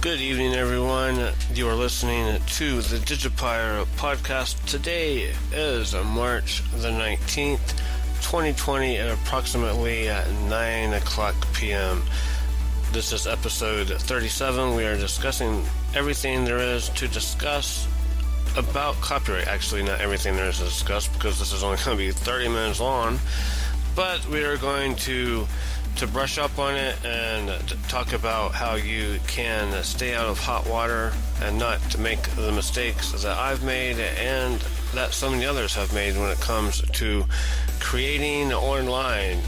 Good evening, everyone. You are listening to the Digipire podcast. Today is March the 19th, 2020 at approximately 9 o'clock p.m. This is episode 37. We are discussing everything there is to discuss about copyright. Actually, not everything there is to discuss because this is only going to be 30 minutes long. But we are going to brush up on it and talk about how you can stay out of hot water and not to make the mistakes that I've made and that so many others have made when it comes to creating online.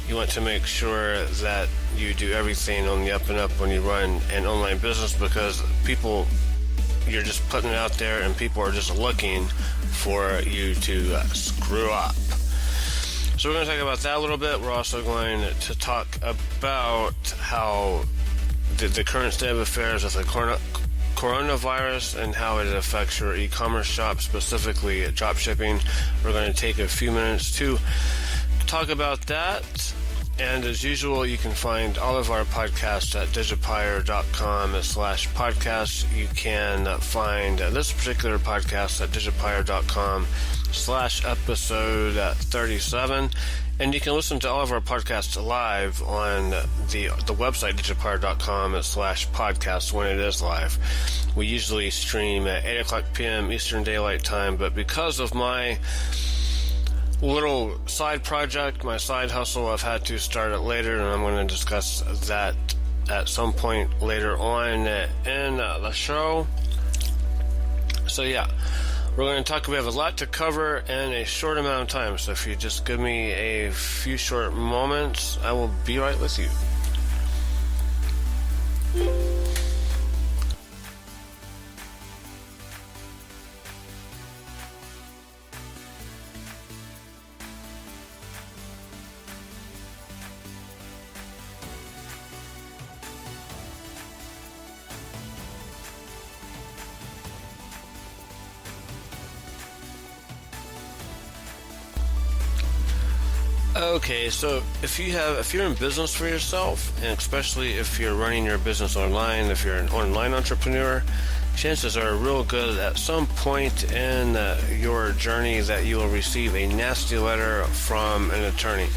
You want to make sure that you do everything on the up and up when you run an online business, because you're just putting it out there and people are just looking for you to screw up. So we're going to talk about that a little bit. We're also going to talk about how the current state of affairs with the coronavirus and how it affects your e-commerce shop, specifically drop shipping. We're going to take a few minutes to talk about that. And as usual, you can find all of our podcasts at digipire.com/podcasts. You can find this particular podcast at digipire.com/episode 37. And you can listen to all of our podcasts live on the website digipire.com/podcasts when it is live. We usually stream at 8 o'clock p.m. Eastern Daylight Time, but because of my little side project, my side hustle, I've had to start it later, and I'm going to discuss that at some point later on in the show. So yeah, we're going to talk. We have a lot to cover in a short amount of time, so if you just give me a few short moments, I will be right with you. Okay, so if you're in business for yourself, and especially if you're running your business online, if you're an online entrepreneur, chances are real good at some point in your journey that you will receive a nasty letter from an attorney.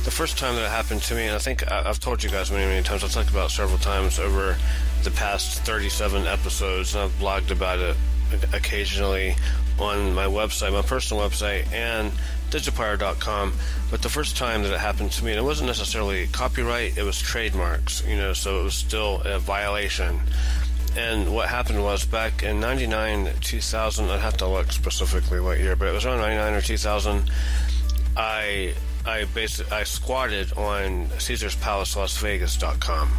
The first time that it happened to me, and I think I've told you guys many times, I've talked about it several times over the past 37 episodes, and I've blogged about it occasionally on my website, my personal website, and digipire.com. But the first time that it happened to me, and it wasn't necessarily copyright, it was trademarks, so it was still a violation. And what happened was back in 99, 2000, I'd have to look specifically what year, but it was around 99 or 2000, I squatted on CaesarsPalaceLasVegas.com.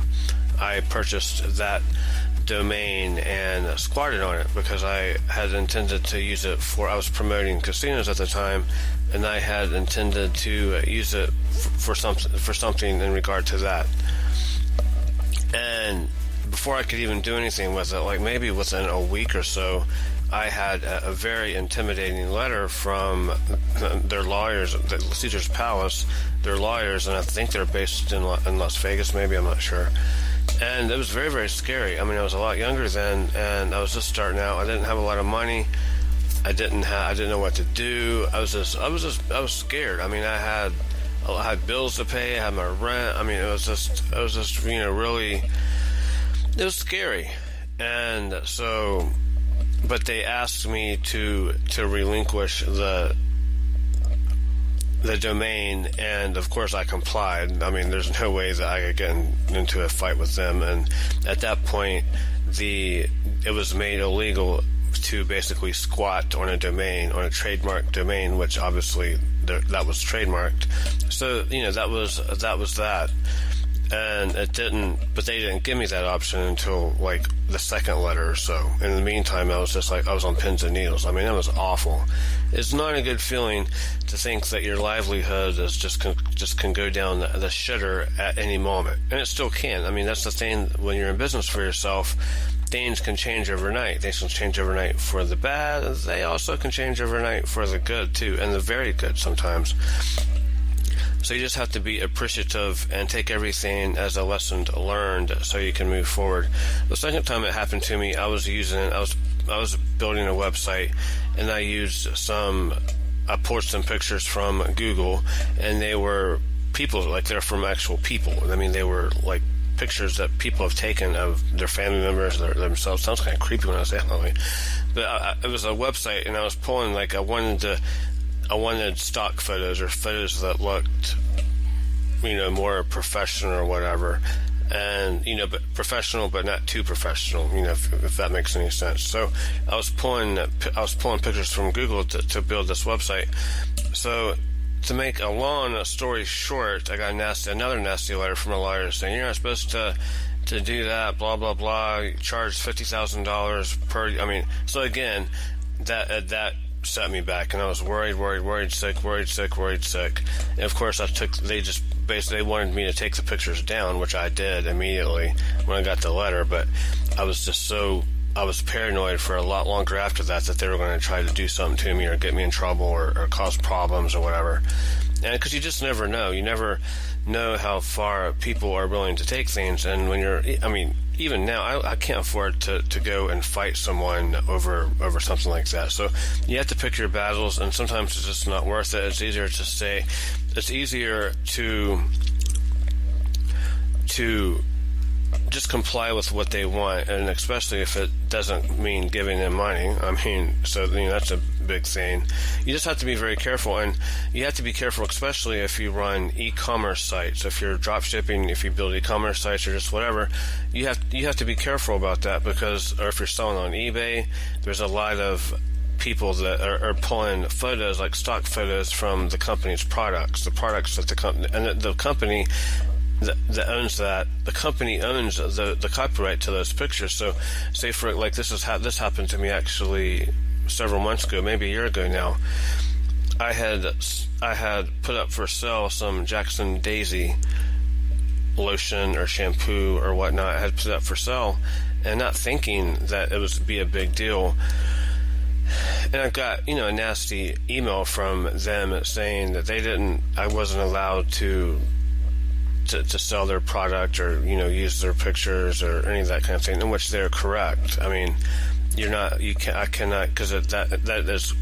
I purchased that domain and squatted on it because I had intended to use it I was promoting casinos at the time, and I had intended to use it for something in regard to that. And before I could even do anything with it, like maybe within a week or so, I had a very intimidating letter from their lawyers at Caesars Palace, their lawyers, and I think they're based in Las Vegas, maybe, I'm not sure. And it was very, very scary. I mean, I was a lot younger then, and I was just starting out. I didn't have a lot of money. I didn't know what to do. I was scared. I mean, I had bills to pay. I had my rent. I mean, it was just really, it was scary. And so, but they asked me to relinquish the domain, and of course I complied. I mean, there's no way that I could get into a fight with them, and at that point it was made illegal to basically squat on a domain, on a trademark domain, which obviously that was trademarked. So that was that. And they didn't give me that option until like the second letter or so. In the meantime, I was on pins and needles. I mean, that was awful. It's not a good feeling to think that your livelihood is just can go down the shitter at any moment, and it still can. I mean, that's the thing when you're in business for yourself. Things can change overnight. Things can change overnight for the bad. They also can change overnight for the good too, and the very good sometimes. So you just have to be appreciative and take everything as a lesson learned so you can move forward. The second time it happened to me, I was building a website, and I pulled some pictures from Google, and they were people, like they're from actual people. I mean, they were like pictures that people have taken of their family members, themselves. Sounds kind of creepy when I say it that way. But it was a website, and I was pulling, like, I wanted stock photos, or photos that looked, more professional or whatever. And, but professional, but not too professional, if that makes any sense. So I was pulling pictures from Google to build this website. So to make a long story short, I got another nasty letter from a lawyer saying, you're not supposed to do that, blah, blah, blah, you charge $50,000 per, so again, that set me back, and I was worried, sick. And of course, they just basically wanted me to take the pictures down, which I did immediately when I got the letter, but I was paranoid for a lot longer after that they were going to try to do something to me or get me in trouble or cause problems or whatever. And because you just never know. You never know how far people are willing to take things. And when even now, I can't afford to go and fight someone over something like that. So you have to pick your battles, and sometimes it's just not worth it. It's easier to just comply with what they want, and especially if it doesn't mean giving them money. That's a big thing. You just have to be very careful, and you have to be careful, especially if you run e-commerce sites. If you're drop shipping, if you build e-commerce sites, or just whatever, you have to be careful about that, or if you're selling on eBay, there's a lot of people that are pulling photos, like stock photos, from the company's products, the products that the company that owns that, the company owns the copyright to those pictures. So, say for like this happened to me actually several months ago, maybe a year ago now. I had put up for sale some Jackson Daisy lotion or shampoo or whatnot. I had put it up for sale, and not thinking that it would be a big deal. And I got, a nasty email from them saying that I wasn't allowed to sell their product or, use their pictures or any of that kind of thing, in which they're correct. I cannot, because that is,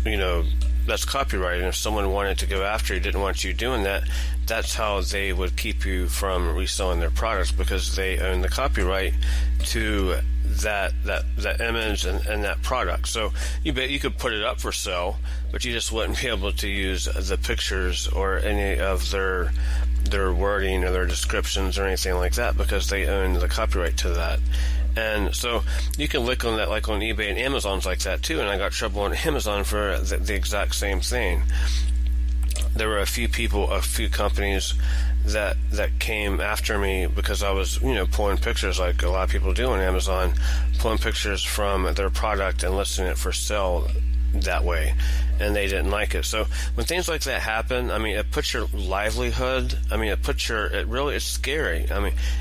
that's copyright. And if someone wanted to go after you, didn't want you doing that, that's how they would keep you from reselling their products, because they own the copyright to that image and that product. So you could put it up for sale, but you just wouldn't be able to use the pictures or any of their wording or their descriptions or anything like that, because they own the copyright to that. And so you can look on that, like on eBay and Amazon's like that too. And I got trouble on Amazon for the exact same thing. There were a few companies that came after me because I was, pulling pictures, like a lot of people do on Amazon, pulling pictures from their product and listing it for sale that way, and they didn't like it. So when things like that happen, it puts your livelihood, it's scary.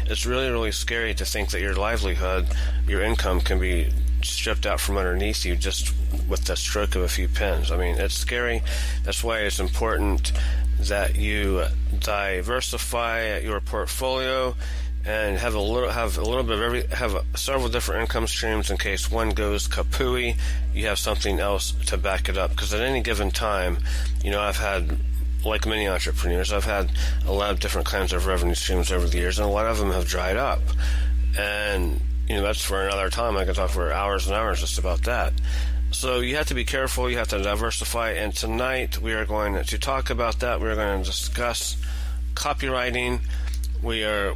It's really, really scary to think that your livelihood, your income can be stripped out from underneath you just with the stroke of a few pens. It's scary. That's why it's important that you diversify your portfolio and have several different income streams in case one goes kapooey. You have something else to back it up, because at any given time, I've had, like many entrepreneurs, I've had a lot of different kinds of revenue streams over the years, and a lot of them have dried up. And that's for another time. I could talk for hours and hours just about that. So you have to be careful. You have to diversify. And tonight we are going to talk about that. We're going to discuss copywriting. We're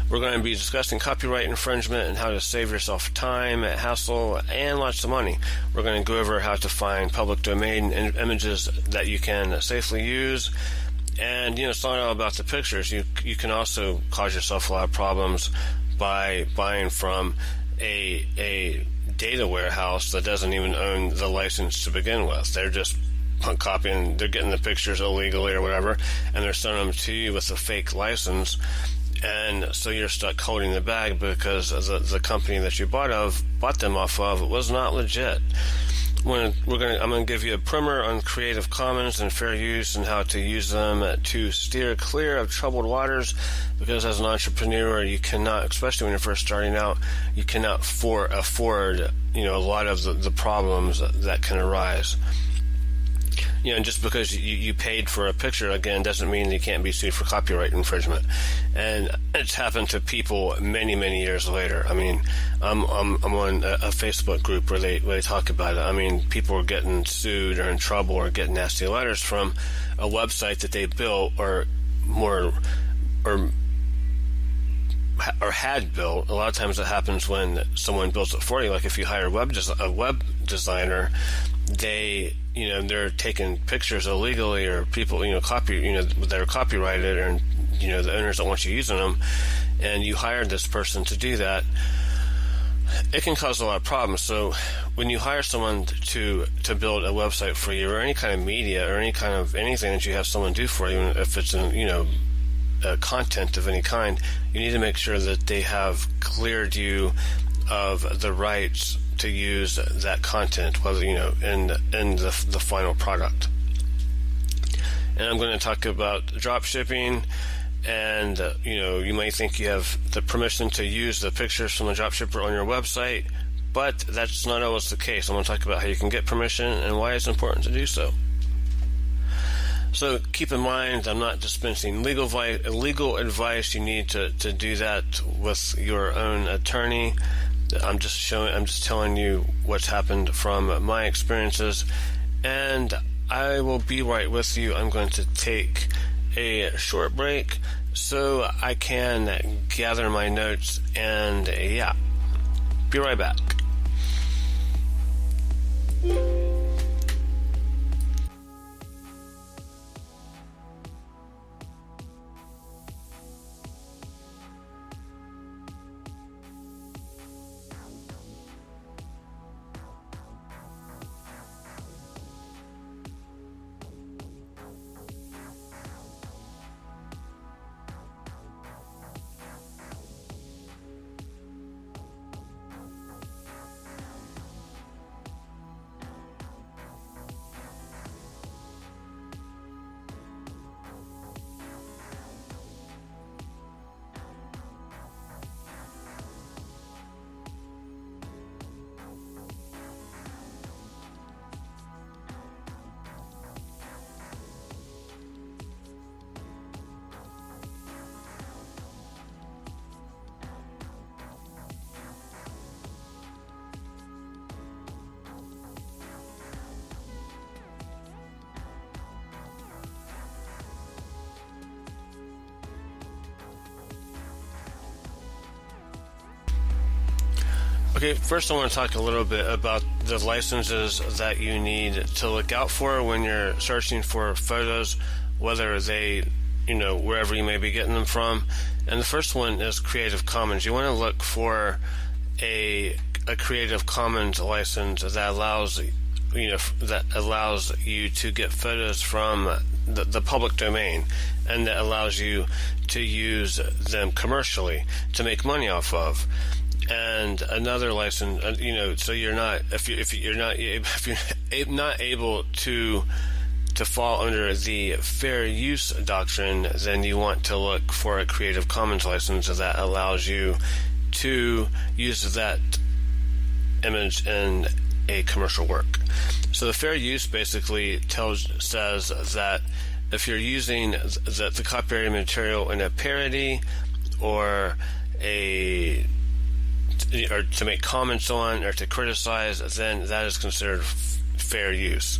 going to be discussing copyright infringement and how to save yourself time, hassle, and lots of money. We're going to go over how to find public domain images that you can safely use. And, it's not all about the pictures. You can also cause yourself a lot of problems by buying from a data warehouse that doesn't even own the license to begin with. They're just copying, they're getting the pictures illegally or whatever, and they're sending them to you with a fake license. And so you're stuck holding the bag because the company that you bought them off of was not legit. I'm going to give you a primer on Creative Commons and fair use and how to use them to steer clear of troubled waters, because as an entrepreneur, you cannot, especially when you're first starting out, you cannot afford a lot of the problems that can arise. And just because you paid for a picture, again, doesn't mean you can't be sued for copyright infringement. And it's happened to people many, many years later. I mean, I'm on a Facebook group where they talk about it. I mean, people are getting sued or in trouble or getting nasty letters from a website that they built or had built. A lot of times it happens when someone builds it for you. Like if you hire a web designer, they're taking pictures illegally, or people, that are copyrighted, and the owners don't want you using them, and you hired this person to do that. It can cause a lot of problems. So when you hire someone to build a website for you, or any kind of media, or any kind of anything that you have someone do for you, if it's content of any kind, you need to make sure that they have cleared you of the rights to use that content, whether in the final product. And I'm going to talk about drop shipping, and you might think you have the permission to use the pictures from the dropshipper on your website, but that's not always the case. I'm going to talk about how you can get permission and why it's important to do so. So keep in mind, I'm not dispensing legal advice. You need to do that with your own attorney. I'm just telling you what's happened from my experiences, and I will be right with you. I'm going to take a short break so I can gather my notes, and be right back. Okay, first I want to talk a little bit about the licenses that you need to look out for when you're searching for photos, whether they, wherever you may be getting them from. And the first one is Creative Commons. You want to look for a Creative Commons license that allows you to get photos from the public domain, and that allows you to use them commercially to make money off of. And another license, so you're not, if you're not able to fall under the fair use doctrine, then you want to look for a Creative Commons license that allows you to use that image in a commercial work. So the fair use basically says that if you're using the copyrighted material in a parody or to make comments on or to criticize, then that is considered fair use.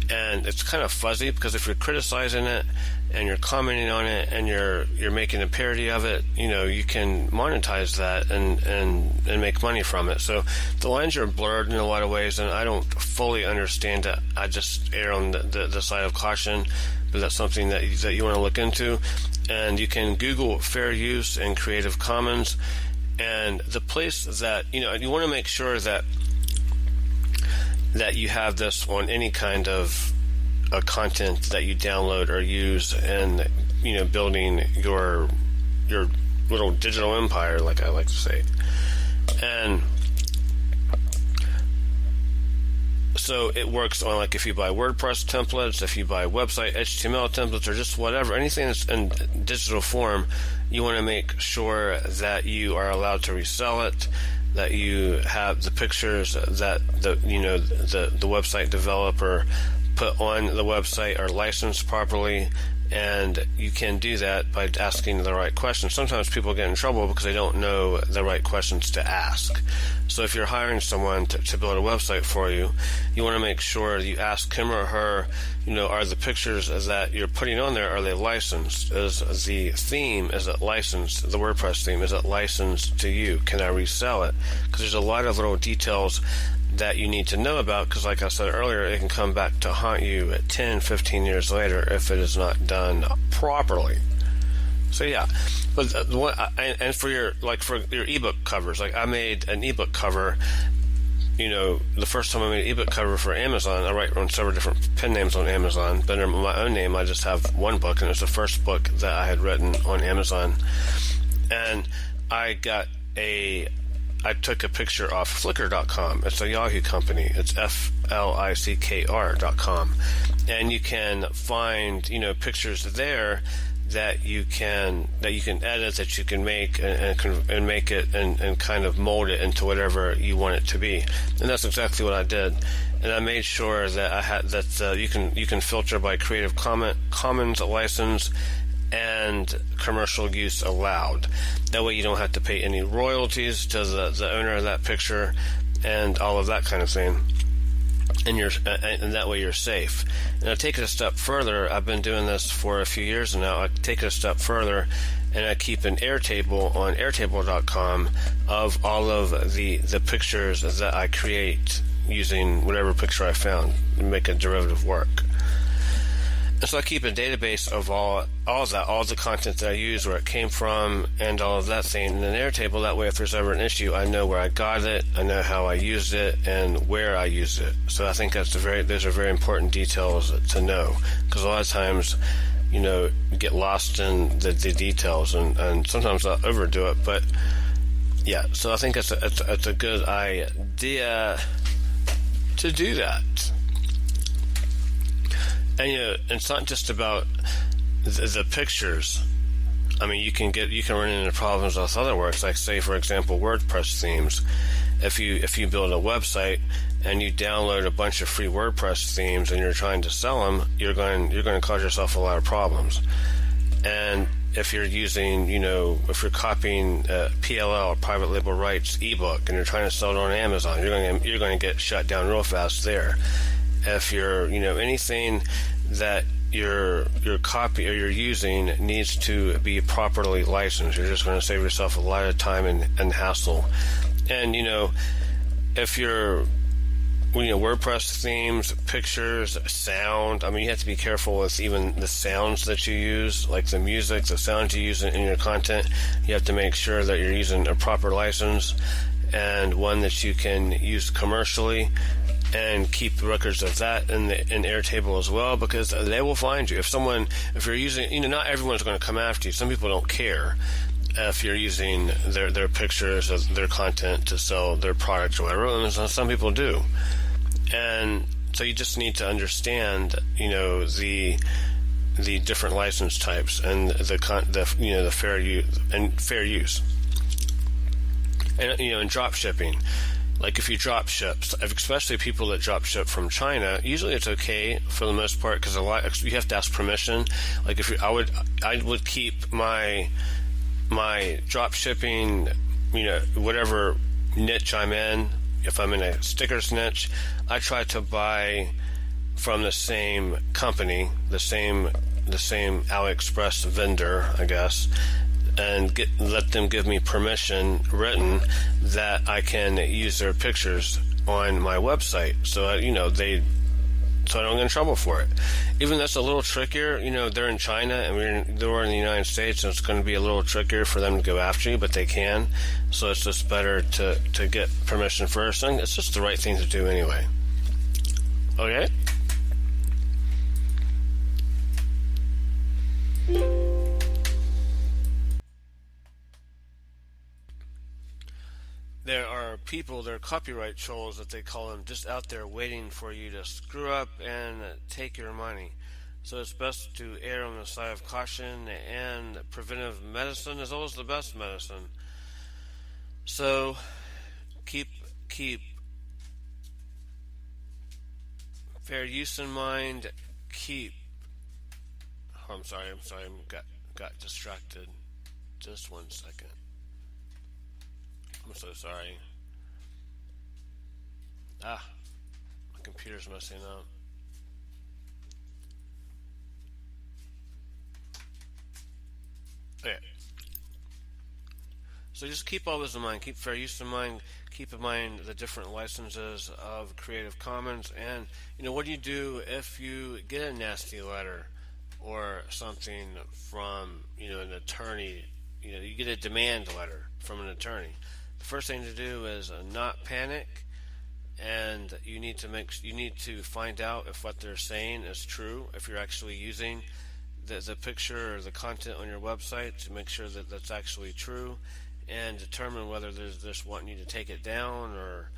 And it's kind of fuzzy, because if you're criticizing it and you're commenting on it and you're making a parody of it, you can monetize that and make money from it. So the lines are blurred in a lot of ways, and I don't fully understand it. I just err on the side of caution, but that's something that you want to look into. And you can Google fair use and Creative Commons. And the place that, you want to make sure that you have this on any kind of content that you download or use in, building your little digital empire, like I like to say. And So it works on, like, if you buy WordPress templates, if you buy website HTML templates, or just whatever, anything that's in digital form, you want to make sure that you are allowed to resell it, that you have the pictures that the website developer put on the website are licensed properly. And you can do that by asking the right questions. Sometimes people get in trouble because they don't know the right questions to ask. So if you're hiring someone to build a website for you, you want to make sure you ask him or her, are the pictures that you're putting on there, are they licensed? Is it licensed? The WordPress theme, is it licensed to you? Can I resell it? Because there's a lot of little details that you need to know about, because like I said earlier, it can come back to haunt you at 10, 15 years later if it is not done properly. So yeah, but and for your ebook covers, like I made an ebook cover. The first time I made an ebook cover for Amazon, I write on several different pen names on Amazon, but under my own name I just have one book, and it was the first book that I had written on Amazon. And I took a picture off Flickr.com. It's a Yahoo company. It's FLICKR.com. And you can find, pictures there that you can edit, that you can make and make it and kind of mold it into whatever you want it to be. And that's exactly what I did. And I made sure that I had that you can filter by Creative Commons license and commercial use allowed. That way you don't have to pay any royalties to the owner of that picture and all of that kind of thing. And that way you're safe. And I take it a step further. I've been doing this for a few years now. I take it a step further, and I keep an Airtable on Airtable.com of all of the pictures that I create using whatever picture I found and make a derivative work. And so I keep a database of all of that, all the content that I use, where it came from, and all of that thing in an Airtable. That way, if there's ever an issue, I know where I got it, I know how I used it, and where I used it. So I think those are very important details to know, because a lot of times, you get lost in the details, and sometimes I'll overdo it. But yeah, so I think it's a good idea to do that. And it's not just about the pictures. I mean, you can run into problems with other works, like, say, for example, WordPress themes. If you build a website and you download a bunch of free WordPress themes and you're trying to sell them, you're going to cause yourself a lot of problems. And if you're using, if you're copying PLL, private label rights ebook, and you're trying to sell it on Amazon, you're going to get shut down real fast there. If you're, anything that your copy or you're using needs to be properly licensed, you're just going to save yourself a lot of time and hassle. And, if you're, WordPress themes, pictures, sound, I mean, you have to be careful with even the sounds that you use, like the music, the sounds you use in your content. You have to make sure that you're using a proper license and one that you can use commercially, and keep records of that in Airtable as well, because they will find you. If you're using, not everyone's going to come after you. Some people don't care if you're using their pictures of their content to sell their products or whatever, and some people do. And so you just need to understand, the different license types and the fair use. And and drop shipping. Like, if you drop ship, especially people that drop ship from China, usually it's okay for the most part, because you have to ask permission. Like, I would keep my drop shipping, whatever niche I'm in. If I'm in a stickers niche, I try to buy from the same company, the same AliExpress vendor, I guess, and let them give me permission written that I can use their pictures on my website, so I don't get in trouble for it. Even that's a little trickier. They're in China and we're in the United States, and it's going to be a little trickier for them to go after you, but they can. So it's just better to get permission first, and it's just the right thing to do anyway. Okay? There are people, there are copyright trolls that they call them, just out there waiting for you to screw up and take your money. So it's best to err on the side of caution, and preventive medicine is always the best medicine. So keep fair use in mind. I'm sorry, got distracted. Just 1 second. I'm so sorry. My computer's messing up. Okay. So just keep all this in mind. Keep fair use in mind. Keep in mind the different licenses of Creative Commons. And, what do you do if you get a nasty letter or something from, an attorney? You get a demand letter from an attorney. The first thing to do is not panic, and you need to find out if what they're saying is true. If you're actually using the picture or the content on your website, to make sure that that's actually true, and determine whether there's just wanting you to take it down or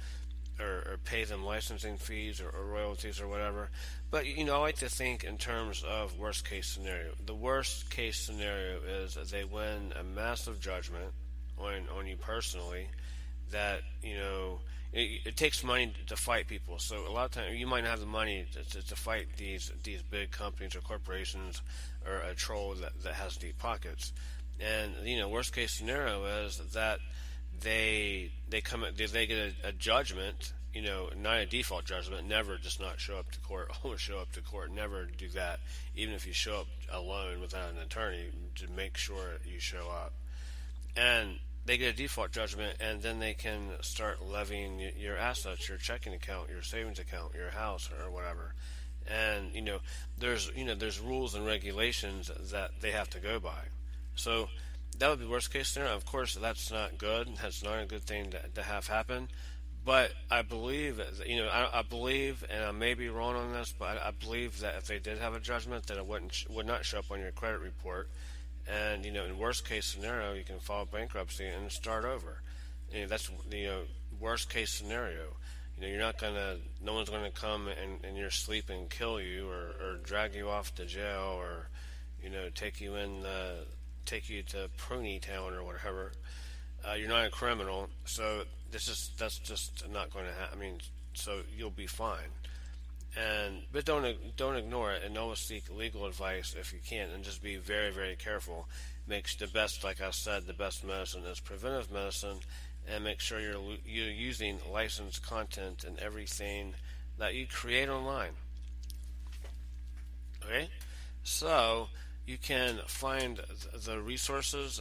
pay them licensing fees or royalties or whatever. But I like to think in terms of worst case scenario. The worst case scenario is that they win a massive judgment on you personally. That it takes money to fight people. So a lot of times you might not have the money to fight these big companies or corporations or a troll that has deep pockets. And worst case scenario is that they get a judgment, not a default judgment. Never just not show up to court. Always show up to court. Never do that. Even if you show up alone without an attorney, to make sure you show up. And they get a default judgment, and then they can start levying your assets, your checking account, your savings account, your house, or whatever. And there's rules and regulations that they have to go by. So that would be worst case scenario. Of course, that's not good. That's not a good thing to have happen. But I believe, I believe, and I may be wrong on this, but I believe that if they did have a judgment, that it would not show up on your credit report. And in worst case scenario, you can file bankruptcy and start over. That's worst case scenario. No one's gonna come in your sleep and kill you or drag you off to jail or take you to Pruny Town or whatever. You're not a criminal, so that's just not going to happen. So you'll be fine. But don't ignore it, and always seek legal advice if you can, and just be very, very careful. Makes the best, like I said, the best medicine is preventive medicine, and make sure you're using licensed content in everything that you create online. Okay, so you can find the resources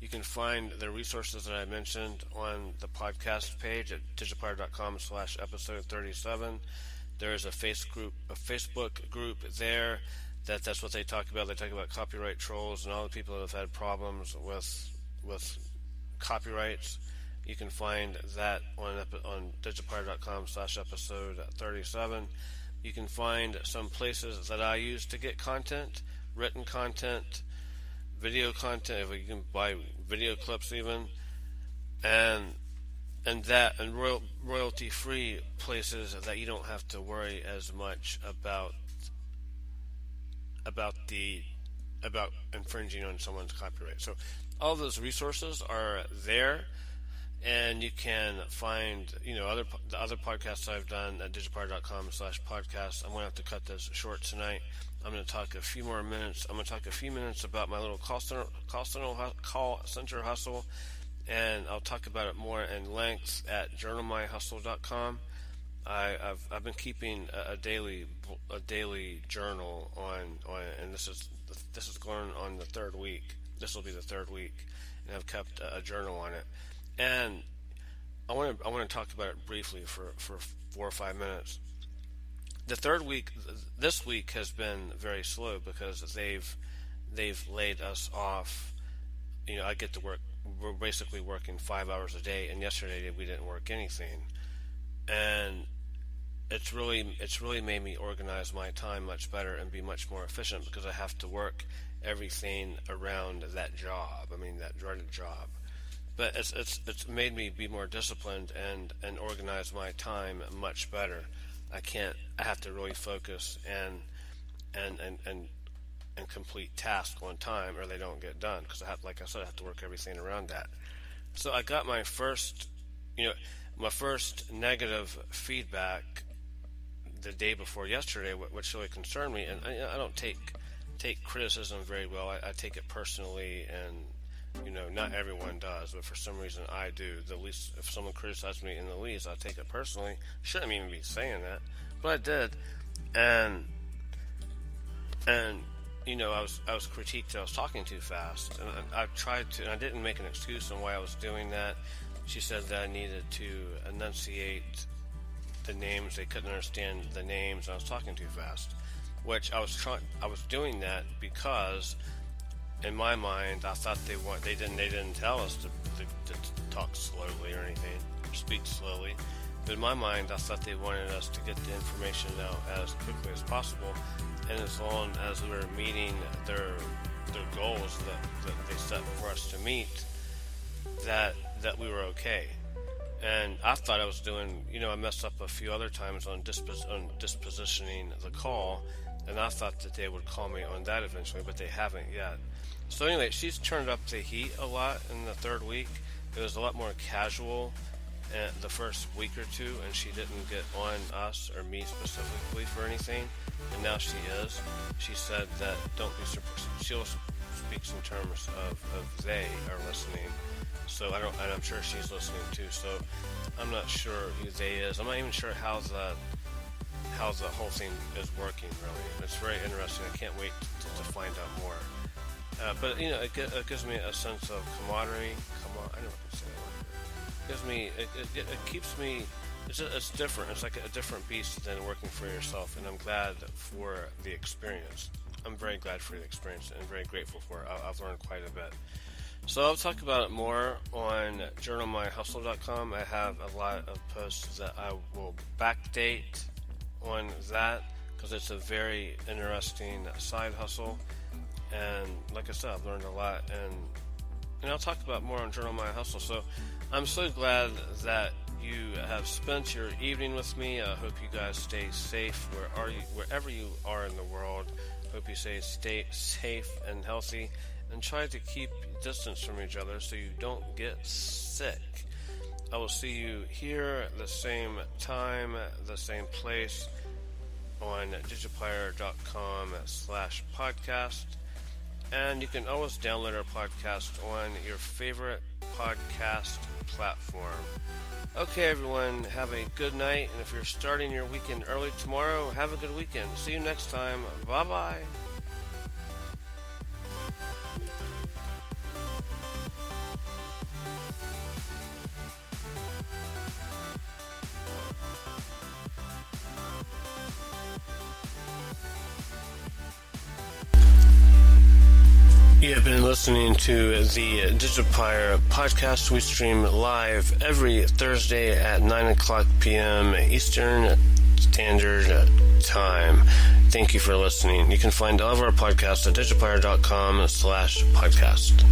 You can find the resources that I mentioned on the podcast page at digipire.com/episode 37. There's a Facebook group there that's what they talk about. They talk about copyright trolls and all the people that have had problems with copyrights. You can find that on digipire.com/episode 37. You can find some places that I use to get content, written content, video content, if you can buy video clips even, and royalty free places that you don't have to worry as much about infringing on someone's copyright. So all those resources are there, and you can find the other podcasts I've done at digipire.com/podcast. I'm going to have to cut this short tonight. I'm going to talk a few minutes about my little call center hustle, and I'll talk about it more in length at journalmyhustle.com. I've been keeping a daily journal on, and this is going on the third week. This will be the third week, and I've kept a journal on it. And I want to talk about it briefly for 4 or 5 minutes. The third week, this week has been very slow because they've laid us off. I get to work. We're basically working 5 hours a day, and yesterday we didn't work anything. And it's really made me organize my time much better and be much more efficient because I have to work everything around that job. That dreaded job. but it's made me be more disciplined and organize my time much better. I have to really focus and complete tasks on time, or they don't get done, because like I said, I have to work everything around that. So I got my first negative feedback the day before yesterday, which really concerned me. And I don't take criticism very well. I take it personally, and not everyone does, but for some reason I do. The least, if someone criticizes me in the least, I take it personally. Shouldn't even be saying that, but I did. And I was critiqued that I was talking too fast, and I tried to, and I didn't make an excuse on why I was doing that. She said that I needed to enunciate the names. They couldn't understand the names. I was talking too fast, which I was doing that because in my mind I thought they didn't tell us to talk slowly or anything, speak slowly. But in my mind, I thought they wanted us to get the information out as quickly as possible, and as long as we were meeting their goals that they set for us to meet, that we were okay. And I thought I was doing, I messed up a few other times on dispositioning the call, and I thought that they would call me on that eventually, but they haven't yet. So anyway, she's turned up the heat a lot in the third week. It was a lot more casual the first week or two, and she didn't get on us or me specifically for anything, and now she is. She said that don't be surprised. She'll speak in terms of they are listening. So and I'm sure she's listening too. So I'm not sure who they is. I'm not even sure how the whole thing is working, really. It's very interesting. I can't wait to find out more. But it gives me a sense of camaraderie. I never can say that word. It keeps me. It's different. It's like a different beast than working for yourself, and I'm glad for the experience. I'm very glad for the experience and very grateful for it. I've learned quite a bit. So I'll talk about it more on journalmyhustle.com. I have a lot of posts that I will backdate on that, because it's a very interesting side hustle. And like I said, I've learned a lot, and I'll talk about more on Journal My Hustle. So I'm so glad that you have spent your evening with me. I hope you guys stay safe wherever you are in the world. Hope you stay safe and healthy, and try to keep distance from each other so you don't get sick. I will see you here at the same time, the same place, on digiplier.com/podcast. And you can always download our podcast on your favorite podcast platform. Okay, everyone, have a good night. And if you're starting your weekend early tomorrow, have a good weekend. See you next time. Bye-bye. You have been listening to the Digipire podcast. We stream live every Thursday at 9 o'clock p.m. Eastern Standard Time. Thank you for listening. You can find all of our podcasts at digiplier.com/podcast.